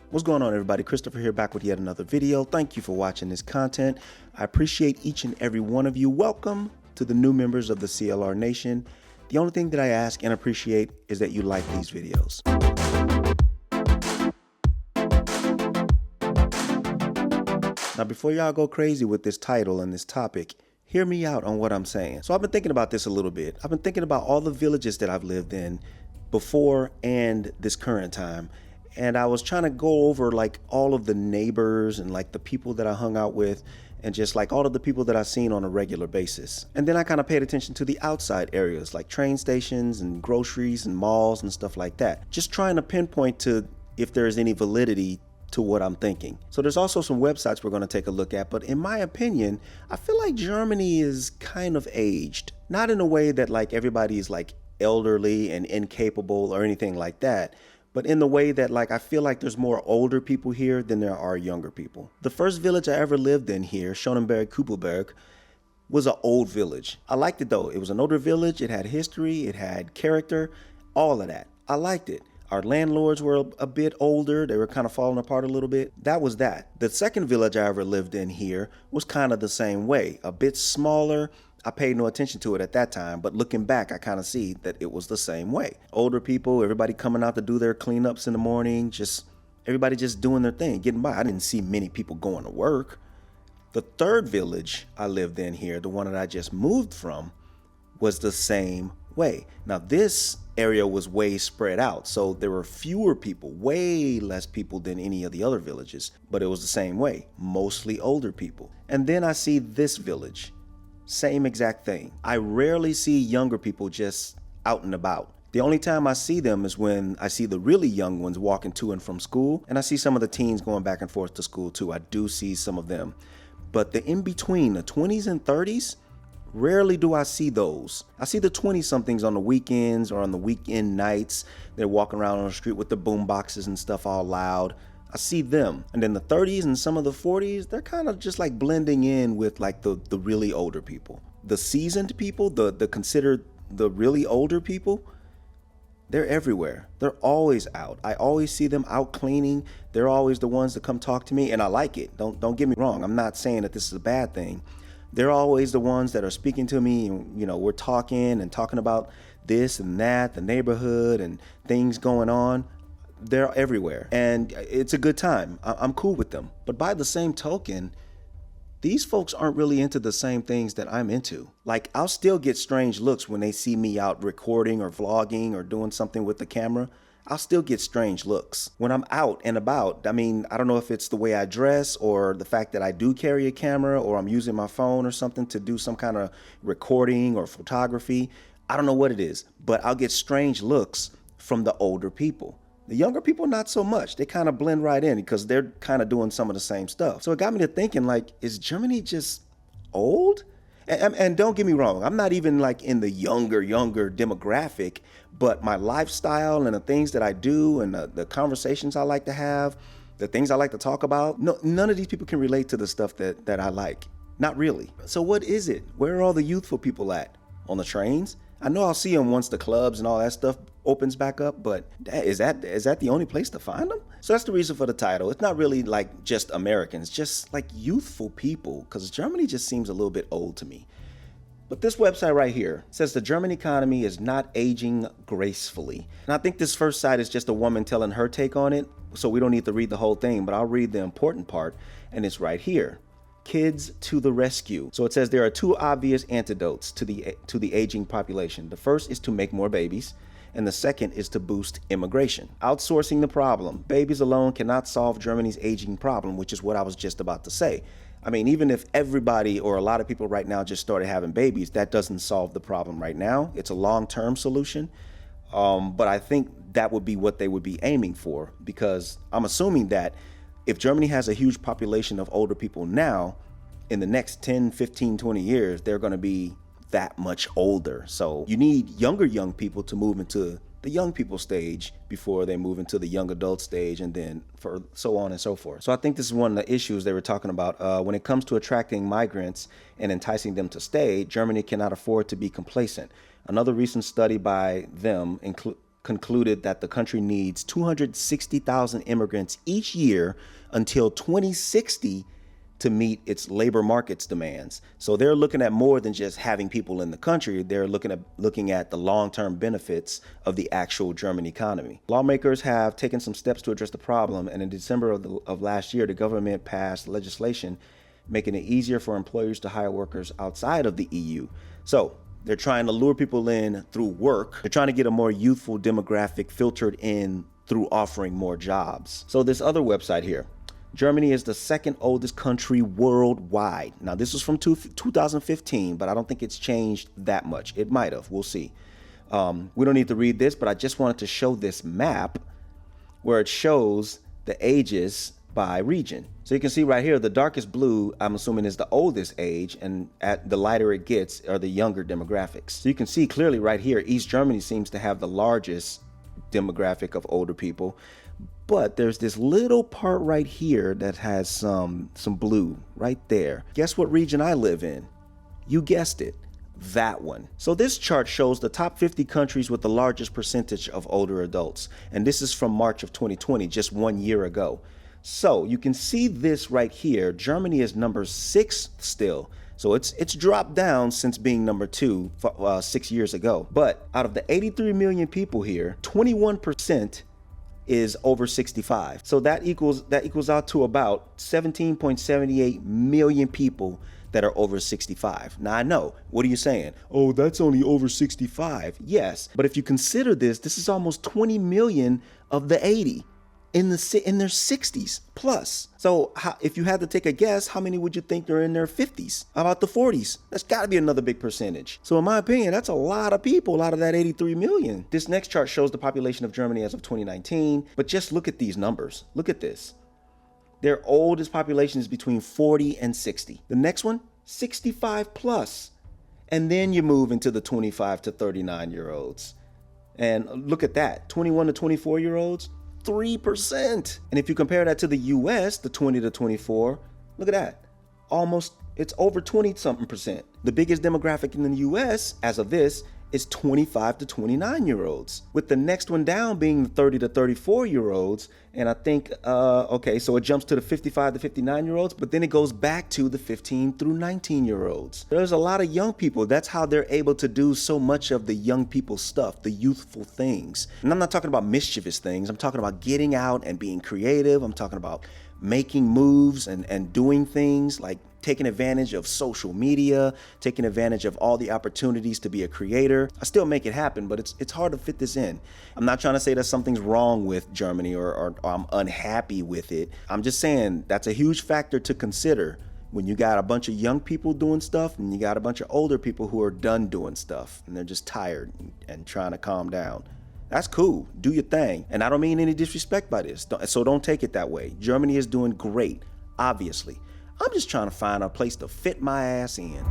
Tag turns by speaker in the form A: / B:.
A: What's going on, everybody? Christopher here, back with yet another video. Thank you for watching this content. I appreciate each and every one of you. Welcome to the new members of the CLR Nation. The only thing that I ask and appreciate is that you like these videos. Now, before y'all go crazy with this title and this topic, hear me out on what I'm saying. So I've been thinking about this a little bit. I've been thinking about all the villages that I've lived in before and this current time. And I was trying to go over like all of the neighbors and like the people that I hung out with and just like all of the people that I've seen on a regular basis. And then I kind of paid attention to the outside areas like train stations and groceries and malls and stuff like that. Just trying to pinpoint to if there's any validity to what I'm thinking. So there's also some websites we're going to take a look at, but in my opinion, I feel like Germany is kind of aged. Not in a way that like everybody is like elderly and incapable or anything like that, but in the way that like I feel like there's more older people here than there are younger people. The first village I ever lived in here, Schönenberg-Kuppelberg, was an old village. I liked it though. It was an older village. It had history. It had character, all of that. I liked it. Our landlords were a bit older. They were kind of falling apart a little bit. That was that. The second village I ever lived in here was kind of the same way, a bit smaller. I paid no attention to it at that time, but looking back, I kind of see that it was the same way. Older people, everybody coming out to do their cleanups in the morning, everybody just doing their thing, getting by. I didn't see many people going to work. The third village I lived in here, the one that I just moved from, was the same way. Now this area was way spread out, so there were fewer people, way less people than any of the other villages, but it was the same way, mostly older people. And then I see this village. Same exact thing. I rarely see younger people just out and about. The only time I see them is when I see the really young ones walking to and from school, and I see some of the teens going back and forth to school too. I do see some of them. But the in-between, the 20s and 30s, rarely do I see those. I see the 20-somethings on the weekends or on the weekend nights. They're walking around on the street with the boom boxes and stuff all loud. I see them. And then the 30s and some of the 40s, they're kind of just like blending in with like the really older people. The seasoned people, the considered the really older people, they're everywhere. They're always out. I always see them out cleaning. They're always the ones that come talk to me, and I like it. Don't get me wrong. I'm not saying that this is a bad thing. They're always the ones that are speaking to me, and you know, we're talking about this and that, the neighborhood and things going on. They're everywhere, and it's a good time. I'm cool with them. But by the same token, these folks aren't really into the same things that I'm into. Like, I'll still get strange looks when they see me out recording or vlogging or doing something with the camera. I'll still get strange looks when I'm out and about. I mean, I don't know if it's the way I dress or the fact that I do carry a camera or I'm using my phone or something to do some kind of recording or photography. I don't know what it is, but I'll get strange looks from the older people. The younger people, not so much. They kind of blend right in because they're kind of doing some of the same stuff. So it got me to thinking, like, is Germany just old? And don't get me wrong, I'm not even like in the younger demographic, but my lifestyle and the things that I do and the conversations I like to have, the things I like to talk about, no, none of these people can relate to the stuff that I like. Not really. So what is it? Where are all the youthful people at? On the trains? I know I'll see them once the clubs and all that stuff opens back up, but is that the only place to find them? So that's the reason for the title. It's not really like just Americans, just like youthful people, because Germany just seems a little bit old to me. But this website right here says the German economy is not aging gracefully. And I think this first site is just a woman telling her take on it, so we don't need to read the whole thing, but I'll read the important part, and it's right here. Kids to the rescue. So it says there are two obvious antidotes to the aging population. The first is to make more babies, and the second is to boost immigration. Outsourcing the problem. Babies alone cannot solve Germany's aging problem, which is what I was just about to say. I mean, even if everybody or a lot of people right now just started having babies, that doesn't solve the problem right now. It's a long-term solution. But I think that would be what they would be aiming for, because I'm assuming that if Germany has a huge population of older people now, in the next 10, 15, 20 years, they're going to be that much older. So you need young people to move into the young people stage before they move into the young adult stage, and then for so on and so forth. So I think this is one of the issues they were talking about. When it comes to attracting migrants and enticing them to stay, Germany cannot afford to be complacent. Another recent study by them concluded that the country needs 260,000 immigrants each year until 2060 to meet its labor market's demands. So they're looking at more than just having people in the country. They're looking at the long-term benefits of the actual German economy. Lawmakers have taken some steps to address the problem, and in December of last year, the government passed legislation making it easier for employers to hire workers outside of the EU. So they're trying to lure people in through work. They're trying to get a more youthful demographic filtered in through offering more jobs. So this other website here, Germany is the second oldest country worldwide. Now, this is from 2015, but I don't think it's changed that much. It might have. We'll see. We don't need to read this, but I just wanted to show this map where it shows the ages by region. So you can see right here, the darkest blue, I'm assuming, is the oldest age, and at the lighter it gets are the younger demographics. So you can see clearly right here, East Germany seems to have the largest demographic of older people. But there's this little part right here that has some blue right there. Guess what region I live in? You guessed it, that one. So this chart shows the top 50 countries with the largest percentage of older adults. And this is from March of 2020, just 1 year ago. So you can see this right here. Germany is number 6 still. So it's dropped down since being number 2 6 years ago. But out of the 83 million people here, 21% is over 65. So that equals out to about 17.78 million people that are over 65. Now I know, what are you saying? Oh, that's only over 65. Yes, but if you consider this is almost 20 million of the 80 in their 60s plus. So if you had to take a guess, how many would you think are in their 50s? How about the 40s? That's got to be another big percentage. So in my opinion, that's a lot of people out of that 83 million. This next chart shows the population of Germany as of 2019, but just look at these numbers. Look at this. Their oldest population is between 40 and 60. The next one, 65 plus. And then you move into the 25 to 39 year olds. And look at that, 21 to 24 year olds, 3%. And if you compare that to the US, the 20 to 24, look at that. It's over 20-something%. The biggest demographic in the US as of this is 25 to 29 year olds, with the next one down being the 30 to 34 year olds. And I think, okay, so it jumps to the 55 to 59 year olds, but then it goes back to the 15 through 19 year olds. There's a lot of young people. That's how they're able to do so much of the young people stuff, the youthful things. And I'm not talking about mischievous things. I'm talking about getting out and being creative. I'm talking about making moves and doing things like taking advantage of social media, taking advantage of all the opportunities to be a creator. I still make it happen, but it's hard to fit this in. I'm not trying to say that something's wrong with Germany or I'm unhappy with it. I'm just saying that's a huge factor to consider when you got a bunch of young people doing stuff and you got a bunch of older people who are done doing stuff and they're just tired and trying to calm down. That's cool. Do your thing. And I don't mean any disrespect by this. So don't take it that way. Germany is doing great, obviously. I'm just trying to find a place to fit my ass in.